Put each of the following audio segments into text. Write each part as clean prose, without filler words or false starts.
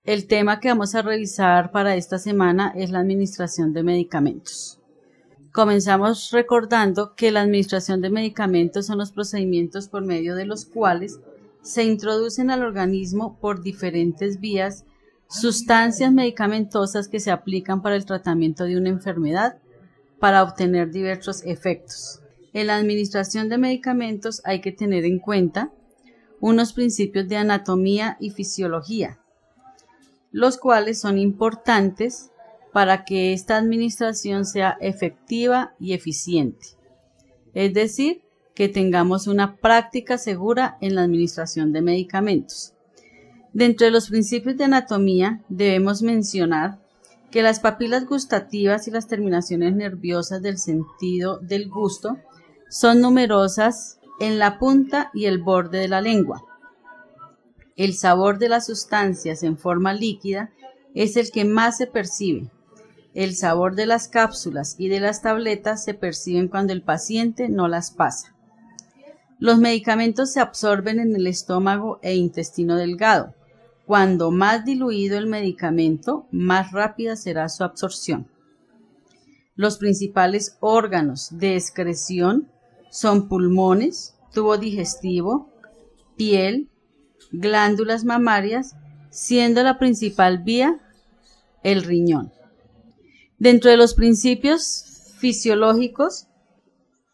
El tema que vamos a revisar para esta semana es la administración de medicamentos. Comenzamos recordando que la administración de medicamentos son los procedimientos por medio de los cuales se introducen al organismo por diferentes vías sustancias medicamentosas que se aplican para el tratamiento de una enfermedad para obtener diversos efectos. En la administración de medicamentos hay que tener en cuenta unos principios de anatomía y fisiología, los cuales son importantes para que esta administración sea efectiva y eficiente. Es decir, que tengamos una práctica segura en la administración de medicamentos. Dentro de los principios de anatomía debemos mencionar que las papilas gustativas y las terminaciones nerviosas del sentido del gusto son numerosas en la punta y el borde de la lengua. El sabor de las sustancias en forma líquida es el que más se percibe. El sabor de las cápsulas y de las tabletas se perciben cuando el paciente no las pasa. Los medicamentos se absorben en el estómago e intestino delgado. Cuando más diluido el medicamento, más rápida será su absorción. Los principales órganos de excreción son pulmones, tubo digestivo, piel, glándulas mamarias, siendo la principal vía el riñón. Dentro de los principios fisiológicos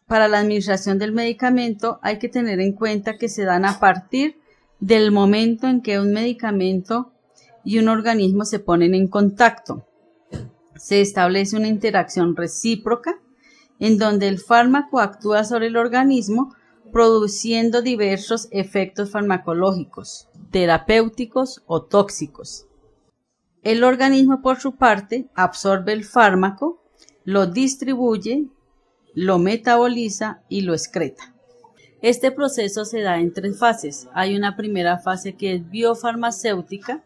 para la administración del medicamento hay que tener en cuenta que se dan a partir del momento en que un medicamento y un organismo se ponen en contacto. Se establece una interacción recíproca en donde el fármaco actúa sobre el organismo produciendo diversos efectos farmacológicos, terapéuticos o tóxicos. El organismo, por su parte, absorbe el fármaco, lo distribuye, lo metaboliza y lo excreta. Este proceso se da en 3 fases. Hay una primera fase que es biofarmacéutica,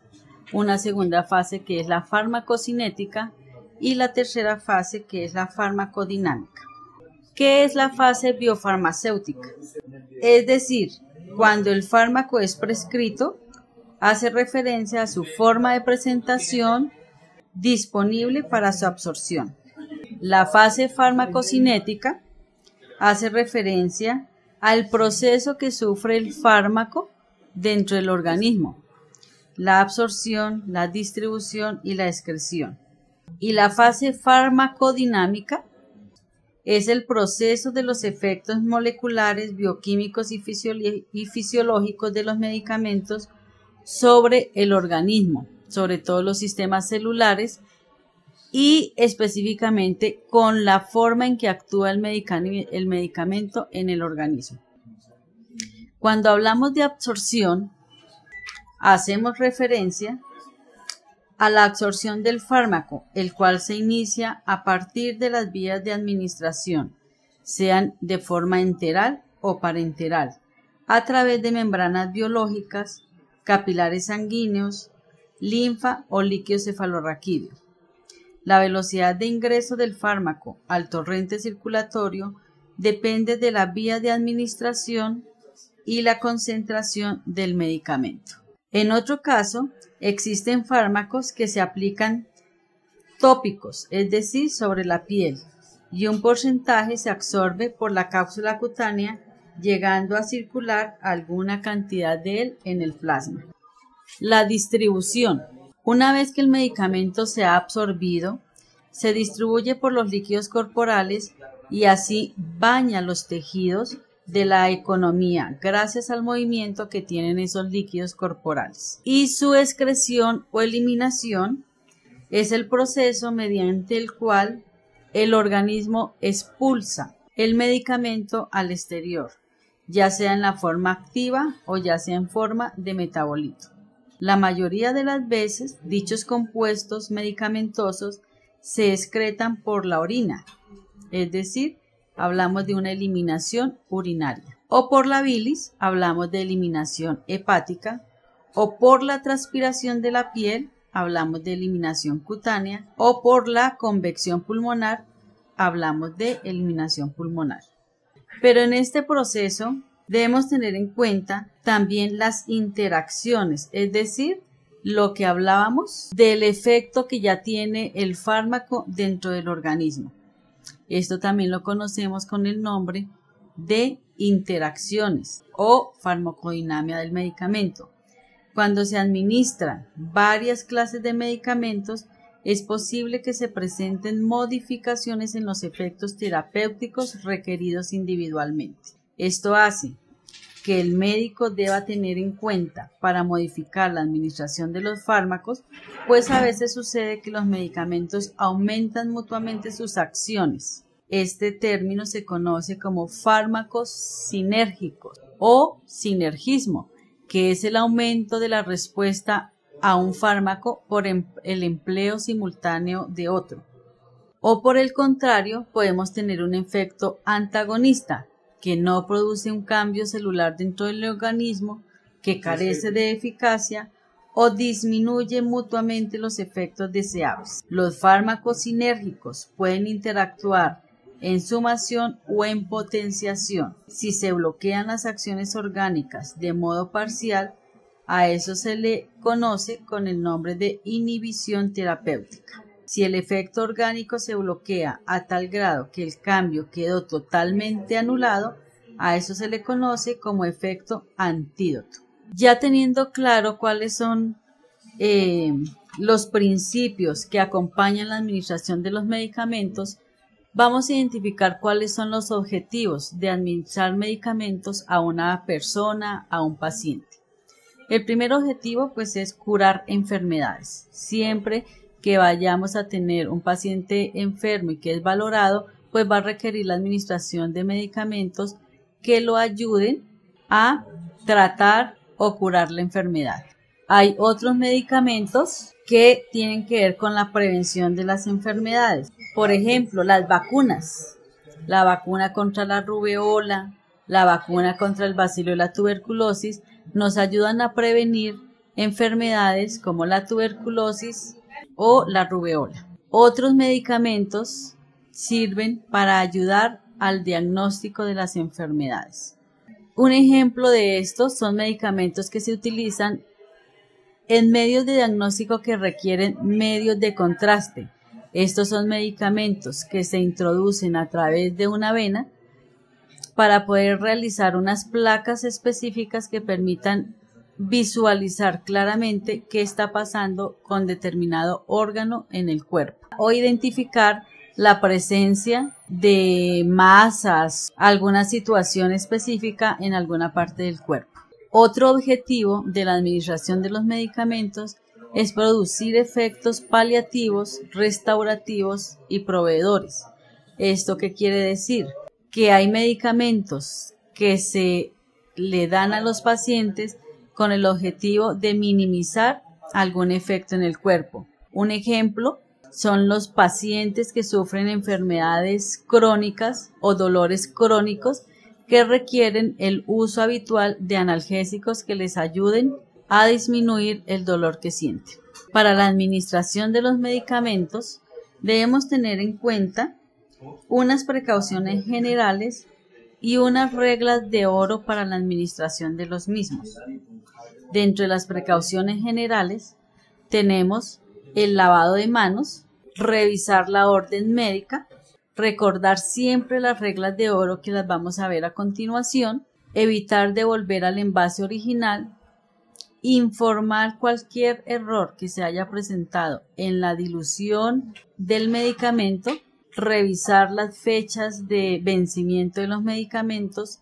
una segunda fase que es la farmacocinética y la tercera fase que es la farmacodinámica. ¿Qué es la fase biofarmacéutica? Es decir, cuando el fármaco es prescrito, hace referencia a su forma de presentación disponible para su absorción. La fase farmacocinética hace referencia al proceso que sufre el fármaco dentro del organismo, la absorción, la distribución y la excreción. Y la fase farmacodinámica es el proceso de los efectos moleculares, bioquímicos y fisiológicos de los medicamentos sobre el organismo, sobre todo los sistemas celulares y específicamente con la forma en que actúa el medicamento en el organismo. Cuando hablamos de absorción, hacemos referencia a la absorción del fármaco, el cual se inicia a partir de las vías de administración, sean de forma enteral o parenteral, a través de membranas biológicas, capilares sanguíneos, linfa o líquido cefalorraquídeo. La velocidad de ingreso del fármaco al torrente circulatorio depende de la vía de administración y la concentración del medicamento. En otro caso, existen fármacos que se aplican tópicos, es decir, sobre la piel, y un porcentaje se absorbe por la cápsula cutánea, llegando a circular alguna cantidad de él en el plasma. La distribución. Una vez que el medicamento se ha absorbido, se distribuye por los líquidos corporales y así baña los tejidos de la economía gracias al movimiento que tienen esos líquidos corporales. Y su excreción o eliminación es el proceso mediante el cual el organismo expulsa el medicamento al exterior, ya sea en la forma activa o ya sea en forma de metabolito. La mayoría de las veces, dichos compuestos medicamentosos se excretan por la orina, es decir, hablamos de una eliminación urinaria, o por la bilis, hablamos de eliminación hepática, o por la transpiración de la piel, hablamos de eliminación cutánea, o por la convección pulmonar, hablamos de eliminación pulmonar. Pero en este proceso debemos tener en cuenta también las interacciones, es decir, lo que hablábamos del efecto que ya tiene el fármaco dentro del organismo. Esto también lo conocemos con el nombre de interacciones o farmacodinamia del medicamento. Cuando se administran varias clases de medicamentos, es posible que se presenten modificaciones en los efectos terapéuticos requeridos individualmente. Esto hace que el médico deba tener en cuenta para modificar la administración de los fármacos, pues a veces sucede que los medicamentos aumentan mutuamente sus acciones. Este término se conoce como fármacos sinérgicos o sinergismo, que es el aumento de la respuesta a un fármaco por el empleo simultáneo de otro. O por el contrario, podemos tener un efecto antagonista, que no produce un cambio celular dentro del organismo, que carece de eficacia o disminuye mutuamente los efectos deseables. Los fármacos sinérgicos pueden interactuar en sumación o en potenciación. Si se bloquean las acciones orgánicas de modo parcial, a eso se le conoce con el nombre de inhibición terapéutica. Si el efecto orgánico se bloquea a tal grado que el cambio quedó totalmente anulado, a eso se le conoce como efecto antídoto. Ya teniendo claro cuáles son los principios que acompañan la administración de los medicamentos, vamos a identificar cuáles son los objetivos de administrar medicamentos a una persona, a un paciente. El primer objetivo pues es curar enfermedades. Siempre que vayamos a tener un paciente enfermo y que es valorado, pues va a requerir la administración de medicamentos que lo ayuden a tratar o curar la enfermedad. Hay otros medicamentos que tienen que ver con la prevención de las enfermedades. Por ejemplo, las vacunas. La vacuna contra la rubeola, la vacuna contra el bacilo de la tuberculosis nos ayudan a prevenir enfermedades como la tuberculosis o la rubeola. Otros medicamentos sirven para ayudar al diagnóstico de las enfermedades. Un ejemplo de estos son medicamentos que se utilizan en medios de diagnóstico que requieren medios de contraste. Estos son medicamentos que se introducen a través de una vena para poder realizar unas placas específicas que permitan visualizar claramente qué está pasando con determinado órgano en el cuerpo o identificar la presencia de masas, alguna situación específica en alguna parte del cuerpo. Otro objetivo de la administración de los medicamentos es producir efectos paliativos, restaurativos y proveedores. ¿Esto qué quiere decir? Que hay medicamentos que se le dan a los pacientes con el objetivo de minimizar algún efecto en el cuerpo. Un ejemplo son los pacientes que sufren enfermedades crónicas o dolores crónicos que requieren el uso habitual de analgésicos que les ayuden a disminuir el dolor que sienten. Para la administración de los medicamentos debemos tener en cuenta unas precauciones generales y unas reglas de oro para la administración de los mismos. Dentro de las precauciones generales tenemos el lavado de manos, revisar la orden médica, recordar siempre las reglas de oro que las vamos a ver a continuación, evitar devolver al envase original, informar cualquier error que se haya presentado en la dilución del medicamento, revisar las fechas de vencimiento de los medicamentos,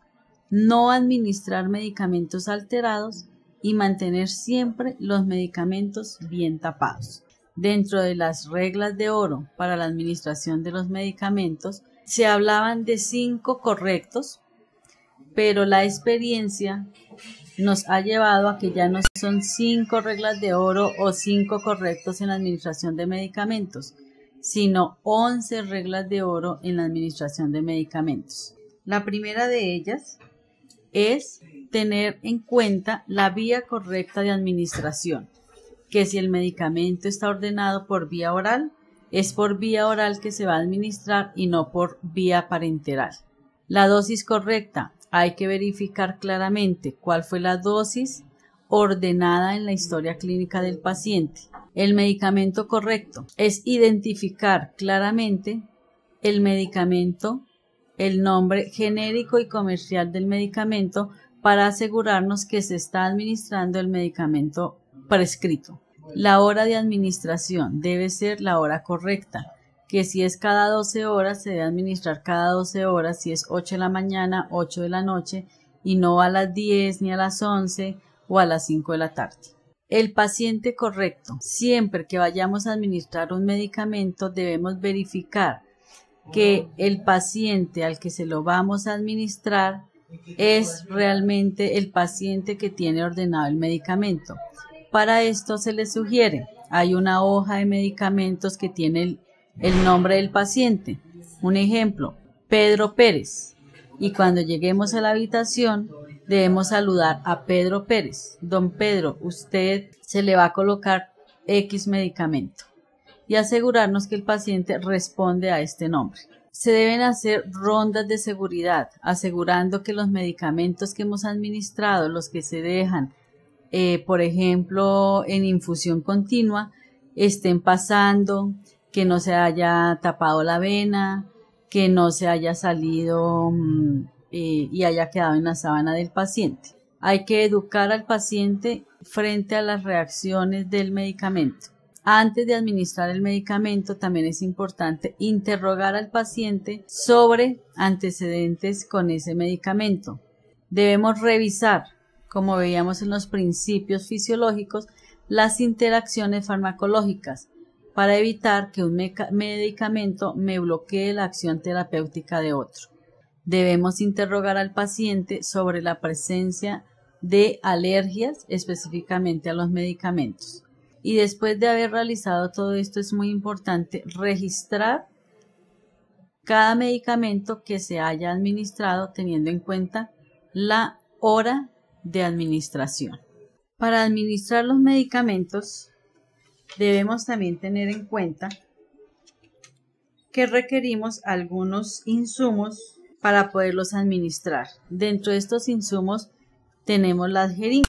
no administrar medicamentos alterados y mantener siempre los medicamentos bien tapados. Dentro de las reglas de oro para la administración de los medicamentos se hablaban de 5 correctos, pero la experiencia nos ha llevado a que ya no son 5 reglas de oro o 5 correctos en la administración de medicamentos, sino 11 reglas de oro en la administración de medicamentos. La primera de ellas es tener en cuenta la vía correcta de administración, que si el medicamento está ordenado por vía oral, es por vía oral que se va a administrar y no por vía parenteral. La dosis correcta, hay que verificar claramente cuál fue la dosis ordenada en la historia clínica del paciente. El medicamento correcto es identificar claramente el medicamento, el nombre genérico y comercial del medicamento para asegurarnos que se está administrando el medicamento prescrito. La hora de administración debe ser la hora correcta, que si es cada 12 horas se debe administrar cada 12 horas, si es 8 de la mañana, 8 de la noche y no a las 10 ni a las 11 o a las 5 de la tarde. El paciente correcto. Siempre que vayamos a administrar un medicamento debemos verificar que el paciente al que se lo vamos a administrar es realmente el paciente que tiene ordenado el medicamento. Para esto se le sugiere, hay una hoja de medicamentos que tiene el nombre del paciente. Un ejemplo, Pedro Pérez. Y cuando lleguemos a la habitación debemos saludar a Pedro Pérez. Don Pedro, usted se le va a colocar X medicamento y asegurarnos que el paciente responde a este nombre. Se deben hacer rondas de seguridad, asegurando que los medicamentos que hemos administrado, los que se dejan, por ejemplo, en infusión continua, estén pasando, que no se haya tapado la vena, que no se haya salido y haya quedado en la sábana del paciente. Hay que educar al paciente frente a las reacciones del medicamento. Antes de administrar el medicamento también es importante interrogar al paciente sobre antecedentes con ese medicamento. Debemos revisar, como veíamos en los principios fisiológicos, las interacciones farmacológicas para evitar que un medicamento me bloquee la acción terapéutica de otro. Debemos interrogar al paciente sobre la presencia de alergias específicamente a los medicamentos. Y después de haber realizado todo esto es muy importante registrar cada medicamento que se haya administrado teniendo en cuenta la hora de administración. Para administrar los medicamentos debemos también tener en cuenta que requerimos algunos insumos para poderlos administrar. Dentro de estos insumos tenemos las jeringas.